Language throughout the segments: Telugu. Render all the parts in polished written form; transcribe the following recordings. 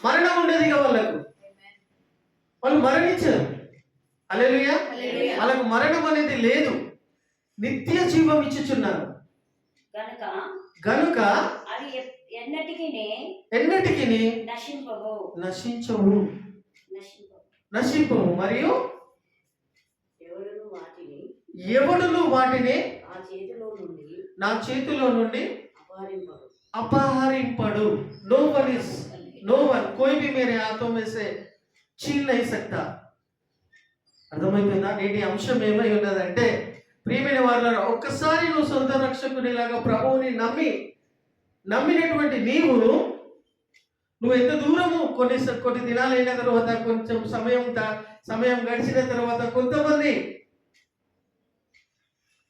మరణం ఉండేది వాళ్ళకు, వాళ్ళు మరణించారు. హల్లెలూయా. వాళ్ళకు మరణం అనేది లేదు, నిత్య జీవం ఇచ్చుచున్నారు. గనుక అవి ఎన్నటికి నశించవు మరియు ఎవడును వాటిని నా చేతిలో నుండి अपहरिंपड़ु। नो वन कोई भी मेरे हाथों में से छीन नहीं सकता। అర్థమైపోయిందా? నేటి అంశం ఏమై ఉన్నదంటే, ప్రియమైన వారులారా, ఒక్కసారి నువ్వు సొంత రక్షకునిలాగా ప్రభువుని నమ్మినటువంటి నువ్వు ఎంత దూరము కొన్ని దినాలు అయిన తర్వాత, కొంచెం సమయం గడిచిన తర్వాత కొంతమంది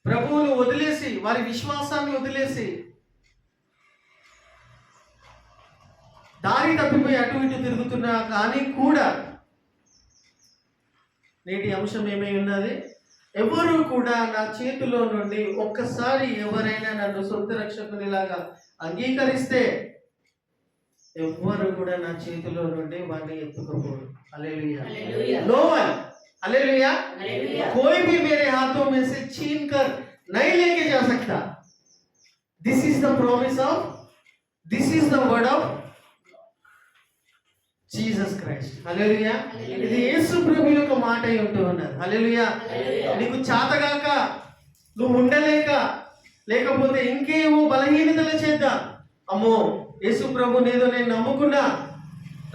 ప్రభువును వదిలేసి, వారి విశ్వాసాన్ని వదిలేసి దారి తప్పిపోయి అటు ఇటు తిరుగుతున్నా కానీ కూడా నేటి అంశం ఏమై ఉన్నది? ఎవరు కూడా నా చేతిలో నుండి ఒక్కసారి ఎవరైనా నన్ను సొంత రక్షకునిలాగా అంగీకరిస్తే ఎవ్వరు కూడా నా చేతిలో నుండి వాడిని ఎత్తుకోకూడదు. హల్లెలూయా. नो वन, హల్లెలూయా. कोई भी मेरे हाथों में से छीन कर नहीं लेके जा सकता। This is the promise of, this is the word of Jesus Christ. Hallelujah. ఇది యేసు ప్రభు యొక్క మాట అయి ఉంటూ ఉన్నది. హల్లెలూయా. నీకు చాతగాక, నువ్వు ఉండలేక, లేకపోతే ఇంకేమో బలహీనతల చేత, అమ్మో యేసు ప్రభుని ఏదో నేను నమ్ముకున్నా,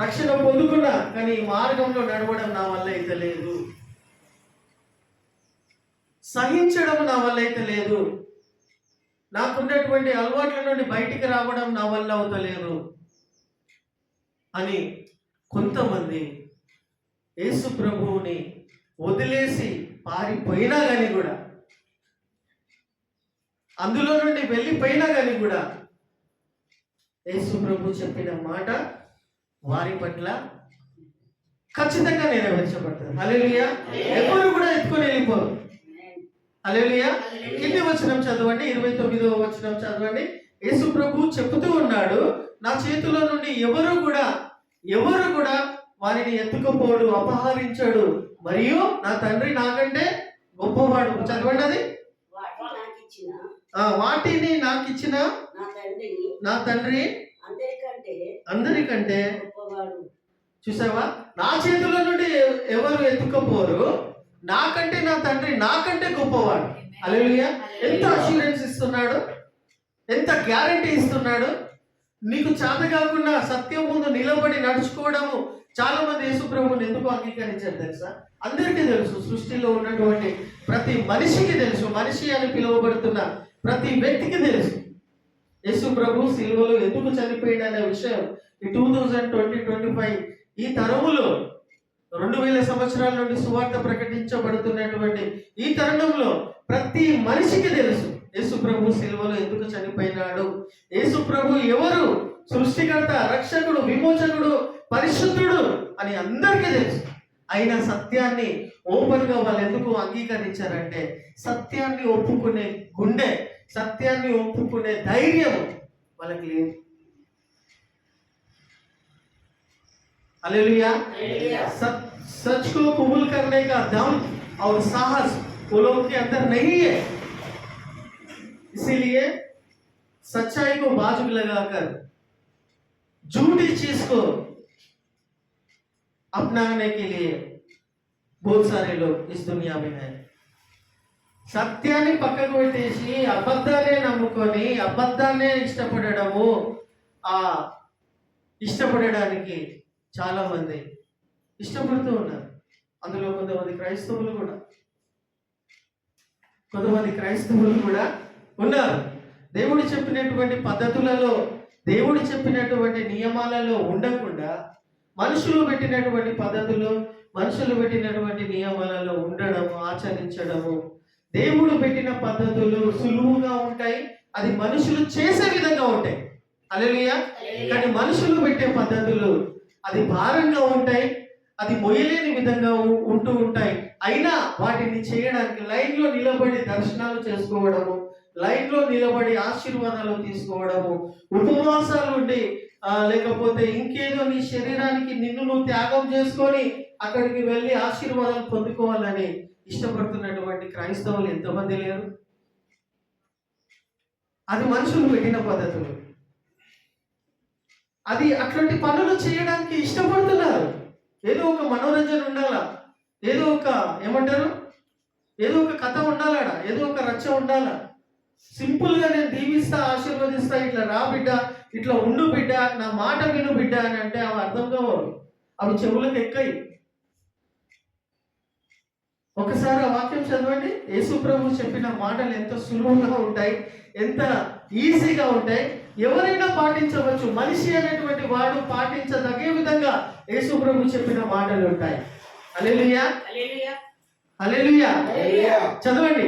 రక్షణ పొందుకున్నా, కానీ ఈ మార్గంలో నడవడం నా వల్ల అయితే లేదు, సహించడం నా వల్ల అయితే లేదు, నాకున్నటువంటి అలవాట్ల నుండి బయటికి రావడం నా వల్ల అవుతలేదు అని కొంతమంది యేసు ప్రభువుని వదిలేసి పారిపోయినా కానీ కూడా, అందులో నుండి వెళ్ళిపోయినా కానీ కూడా, యేసు ప్రభు చెప్పిన మాట వారి పట్ల ఖచ్చితంగా నెరవేర్చబడుతుంది. హల్లెలూయా. ఎవరు కూడా ఎత్తుకొని వెళ్ళిపోరు. హల్లెలూయా. కింది వచనం చదవండి, 29వ వచనం చదవండి. యేసు ప్రభు చెబుతూ ఉన్నాడు, నా చేతిలో నుండి ఎవరు కూడా వారిని ఎత్తుకుపోడు, అపహరించాడు, మరియు నా తండ్రి నాకంటే గొప్పవాడు. చదవండి అది. వాటిని నాకు ఇచ్చిన నా తండ్రి అందరికంటే చూసావా? నా చేతిలో నుండి ఎవరు ఎత్తుకుపోరు, నాకంటే నా తండ్రి నాకంటే గొప్పవాడు. హల్లెలూయా. ఎంత అష్యూరెన్స్ ఇస్తున్నాడు, ఎంత గ్యారంటీ ఇస్తున్నాడు. నీకు చేత కాకుండా సత్యం ముందు నిలబడి నడుచుకోవడము. చాలా మంది యేసు ప్రభువుని ఎందుకు అంగీకరించారు తెలుసా? అందరికీ తెలుసు, సృష్టిలో ఉన్నటువంటి ప్రతి మనిషికి తెలుసు, మనిషి అని పిలువబడుతున్న ప్రతి వ్యక్తికి తెలుసు యేసు ప్రభు సిలువలో ఎందుకు చనిపోయాడు అనే విషయం. ఈ 2020-25 ఈ తరములో 2000 సంవత్సరాల నుండి సువార్త ప్రకటించబడుతున్నటువంటి ఈ తరుణంలో ప్రతి మనిషికి తెలుసు యేసు ప్రభు సిలువలో ఎందుకు చనిపోయినాడు, యేసు ప్రభు ఎవరు, సృష్టికర్త, రక్షకుడు, విమోచకుడు, పరిశుద్ధుడు అని అందరికీ తెలుసు. అయినా సత్యాన్ని ఓపెన్ గా వాళ్ళు ఎందుకు అంగీకరించారంటే, సత్యాన్ని ఒప్పుకునే గుండె, సత్యాన్ని ఒప్పుకునే ధైర్యం వాళ్ళకి లేదు. हालेलुया। सच को कबूल करने का दम और साहस वो लोगों के अंदर नहीं है, इसीलिए सच्चाई को बाजू में लगाकर झूठी चीज को अपनाने के लिए बहुत सारे लोग इस दुनिया में हैं। సత్యాన్ని పక్కకు పెట్టేసి అబద్ధాన్ని నమ్ముకొని అబద్ధాన్ని ఇష్టపడడానికి చాలా మంది ఇష్టపడుతూ ఉన్నారు. అందులో కొంతమంది క్రైస్తవులు కూడా ఉన్నారు. దేవుడు చెప్పినటువంటి పద్ధతులలో, దేవుడు చెప్పినటువంటి నియమాలలో ఉండకుండా మనుషులు పెట్టినటువంటి పద్ధతులు, మనుషులు పెట్టినటువంటి నియమాలలో ఉండడము, ఆచరించడము. దేవుడు పెట్టిన పద్ధతులు సులువుగా ఉంటాయి, అది మనుషులు చేసే విధంగా ఉంటాయి. హల్లెలూయా. కానీ మనుషులు పెట్టే పద్ధతులు అది భారంగా ఉంటాయి, అది మొయ్యలేని విధంగా ఉంటూ ఉంటాయి. అయినా వాటిని చేయడానికి లైన్లో నిలబడి దర్శనాలు చేసుకోవడము, లైన్లో నిలబడి ఆశీర్వాదాలు తీసుకోవడము, ఉపవాసాలు ఉండి లేకపోతే ఇంకేదో నీ శరీరానికి నిన్ను నువ్వు త్యాగం చేసుకొని అక్కడికి వెళ్ళి ఆశీర్వాదాలు పొందుకోవాలని ఇష్టపడుతున్నటువంటి క్రైస్తవులు ఎంతమంది లేరు? అది మనుషులు పెట్టిన పద్ధతులు. అది అట్లాంటి పనులు చేయడానికి ఇష్టపడుతున్నారు. ఏదో ఒక మనోరంజన ఉండాలా, ఏదో ఒక ఏమంటారు, ఏదో ఒక కథ ఉండాలడ, ఏదో ఒక రచ్చ ఉండాలా. సింపుల్ గా నేను దీవిస్తా, ఆశీర్వదిస్తా, ఇట్లా రా బిడ్డ, ఇట్లా ఉండు బిడ్డ, నా మాట విను బిడ్డ అని అంటే అవి అర్థం కావు, అవి చెవులకు ఎక్కాయి. ఒకసారి ఆ వాక్యం చదవండి. యేసు ప్రభు చెప్పిన మాటలు ఎంత సులువుగా ఉంటాయి, ఎంత ఈజీగా ఉంటాయి, ఎవరైనా పాటించవచ్చు. మనిషి అనేటువంటి వాడు పాటించదగే విధంగా యేసు ప్రభు చెప్పిన మాటలు ఉంటాయి. హల్లెలూయా, హల్లెలూయా. చదవండి.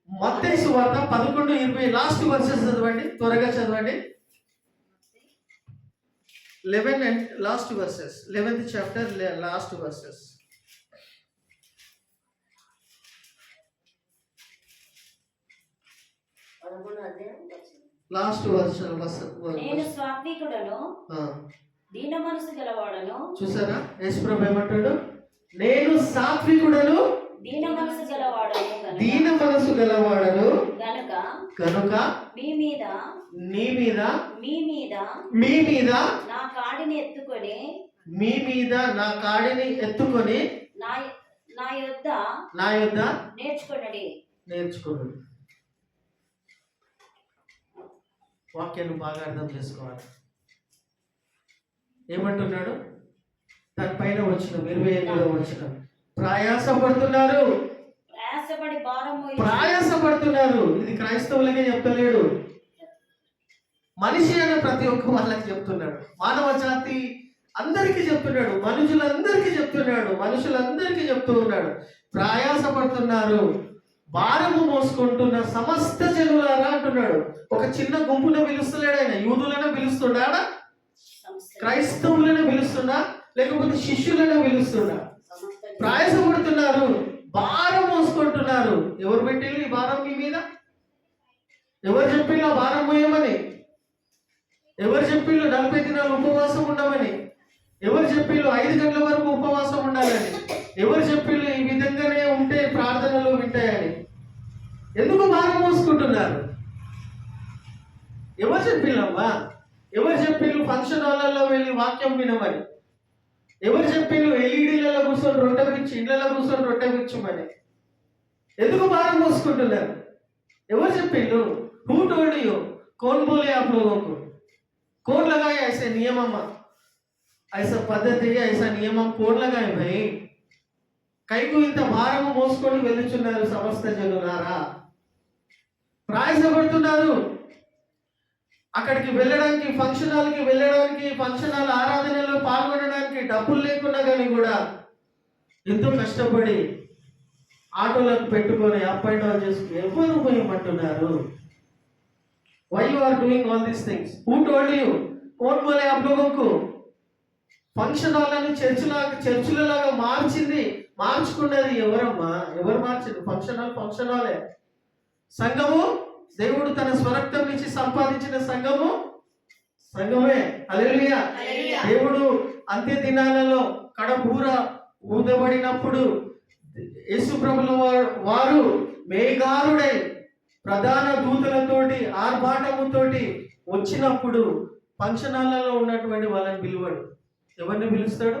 మత్తయి సువార్త 11:20 లాస్ట్ వర్సెస్ చదవండి, త్వరగా చదవండి. 11 and last verses, 11th chapter, last verses. Last verse. నేను సాత్వికుడను, దీన మనసు గలవాడను. చూసారా యేసు ప్రభు ఏమంటాడు? నేను సాత్వికుడను, దీన మనసు గలవాడను, దీన మనసు గలవాడను కనుక మీ మీద నా కాడిని ఎత్తుకొని, మీ మీద నా కాడిని ఎత్తుకొని నా యొద్ద నేర్చుకోండి. వాక్యాన్ని బాగా అర్థం చేసుకోవాలి. ఏమంటున్నాడు? దాని పైన వచ్చిన 28వ వచనం, ప్రయాసపడుతున్నారు. ఇది క్రైస్తవులకే చెప్తలేడు, మనిషి అనే ప్రతి ఒక్క వాళ్ళకి చెప్తున్నాడు. మానవ జాతి అందరికీ చెప్తున్నాడు, మనుషులందరికీ చెప్తూ ఉన్నాడు. ప్రయాసపడుతున్నారు, భారము మోసుకుంటున్న సమస్త జనులారా అంటున్నాడు. ఒక చిన్న గుంపును పిలుస్తలేడు ఆయన. యూదులను పిలుస్తున్నాడా? క్రైస్తవులను పిలుస్తున్నా? లేకపోతే శిష్యులను పిలుస్తున్నా? ప్రయాసపడుతున్నారు, భారం మోసుకుంటున్నారు. ఎవరు పెట్టిండ్రు ఈ భారం మీ మీద? ఎవరు చెప్పిండ్రు ఆ భారం మోయమని? ఎవరు చెప్పిండ్రు 40 దినాలు ఉపవాసం ఉండమని? ఎవరు చెప్పిండ్రు 5 గంటల వరకు ఉపవాసం ఉండాలని? ఎవరు చెప్పిండ్రు ఈ విధంగానే ఉంటే ప్రార్థనలు వింటాయని? ఎందుకు భారం మోసుకుంటున్నారు? ఎవరు చెప్పిండ్రమ్మా? ఎవరు చెప్పిండ్రు ఫంక్షన్ హాల్లో వెళ్ళి వాక్యం వినమని? ఎవరు చెప్పిండ్రు ఎల్ఈడీలలో కూర్చొని రొట్టె పిచ్చి, ఇళ్లలో కూర్చొని రొట్టె పిచ్చమని? ఎందుకు భారం మోసుకుంటున్నారు? ఎవరు చెప్పిండ్రు? Who told you? कौन बोले आप लोगों को? कौन लगाए ऐसे नियम? ऐसा पद्धति, ऐसा नियम कौन लगाए भाई? కైకు ఇంత భారము మోసుకొని వెళ్తున్నారు సమస్త జనులారా. ప్రయాసపడుతున్నారు. అక్కడికి వెళ్ళడానికి, ఫంక్షన్ హాల్కి వెళ్ళడానికి, ఫంక్షన్ హాల్ ఆరాధనలో పాల్గొనడానికి డబ్బులు లేకున్నా కానీ కూడా ఎంతో కష్టపడి ఆటోలకు పెట్టుకొని అప్ అండ్ డౌన్ చేసుకుని ఎవరు పోయమంటున్నారు? Why you are doing all these things? Who told you? కోన్ బోలే ఆప్ లోగోं को? ఫంక్షన్ హాల్ని చర్చిలలాగా మార్చుకున్నది ఎవరమ్మా? ఎవరు మార్చింది? ఫంక్షన్ హాలే. సంఘము, దేవుడు తన స్వరక్తం నుంచి సంపాదించిన సంఘమే. హల్లెలూయా. దేవుడు అంత్య దినాలలో కడబూర ఊదబడినప్పుడు యేసు ప్రభుల వారు మేఘారుడై ప్రధాన దూతలతోటి ఆర్భాటముతోటి వచ్చినప్పుడు ఫంక్షన్ హాల్లో ఉన్నటువంటి వాళ్ళని పిలువడు. ఎవరిని పిలుస్తాడు?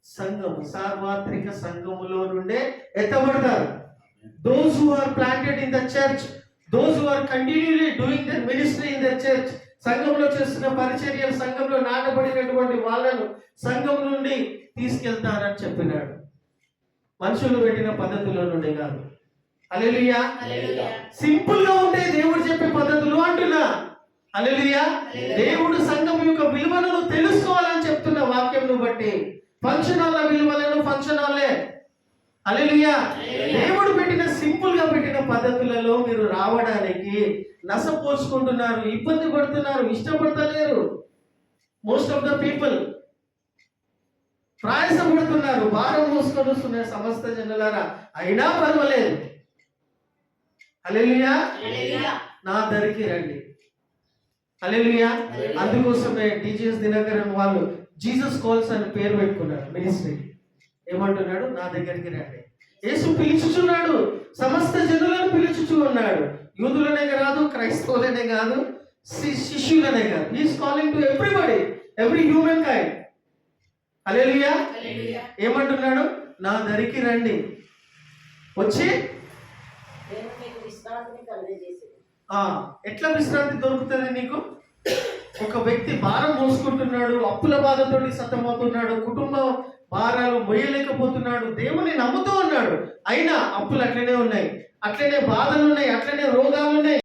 సంఘము, సార్వత్రిక సంఘములో నుండే ఎత్తబడతారు. those who are planted in the church, those who are continually doing their ministry in the church, సంఘంలో చేస్తున్న పరిచర్యలు, సంఘంలో నాటబడినటువంటి వాళ్ళను సంఘం నుండి తీసుకెళ్తారని చెప్పినాడు. మనుషులు పెట్టిన పద్ధతుల నుండి కాదు. హల్లెలూయా. సింపుల్ గా ఉంటే దేవుడు చెప్పే పద్ధతులు అంటున్నా. హల్లెలూయా. దేవుడు సంఘం యొక్క విలువలను తెలుసుకోవాలని చెప్తున్న వాక్యంను బట్టి ఫంక్షన్ హాల్ల విలువలను ఫంక్షన్ హాల్లే. హల్లెలూయా. దేవుడు పెట్టిన సింపుల్ గా పెట్టిన పద్ధతులలో మీరు రావడానికి నసపోసుకుంటున్నారు, ఇబ్బంది పడుతున్నారు, ఇష్టపడతలేరు. మోస్ట్ ఆఫ్ ద పీపుల్ ప్రయాసపడుతున్నారు, భారం మోసుకొని వస్తున్నారు సమస్త జనులారా. అయినా పర్వాలేదు. హల్లెలూయా. నా దరికి రండి. హల్లెలూయా. అందుకోసమే టీజీఎస్ దినకరన్ వాళ్ళు జీసస్ కాల్స్ అని పేరు పెట్టుకున్నారు మినిస్ట్రీ. ఏమంటున్నాడు? నా దగ్గరికి రండి. యేసు పిలుచుచున్నాడు, సమస్త జనులను పిలుచుచు ఉన్నాడు. యూదులనే కాదు, క్రైస్తవులనే కాదు, శిష్యులనే కాదు. He's calling to everybody, every human kind. Hallelujah. ఏమంటున్నాడు? నా దరికి రండి, వచ్చి నేను మీకు విశ్రాంతిని కలుగజేసేది. ఎట్లా విశ్రాంతి దొరుకుతుంది నీకు? ఒక వ్యక్తి భారం మోసుకుంటున్నాడు, అప్పుల బాధతోటి సతమవుతున్నాడు, కుటుంబ భారాలు మొయ్యలేకపోతున్నాడు, దేవుని నమ్ముతూ ఉన్నాడు, అయినా అప్పులు అట్లనే ఉన్నాయి, అట్లనే బాధలు ఉన్నాయి, అట్లనే రోగాలు ఉన్నాయి.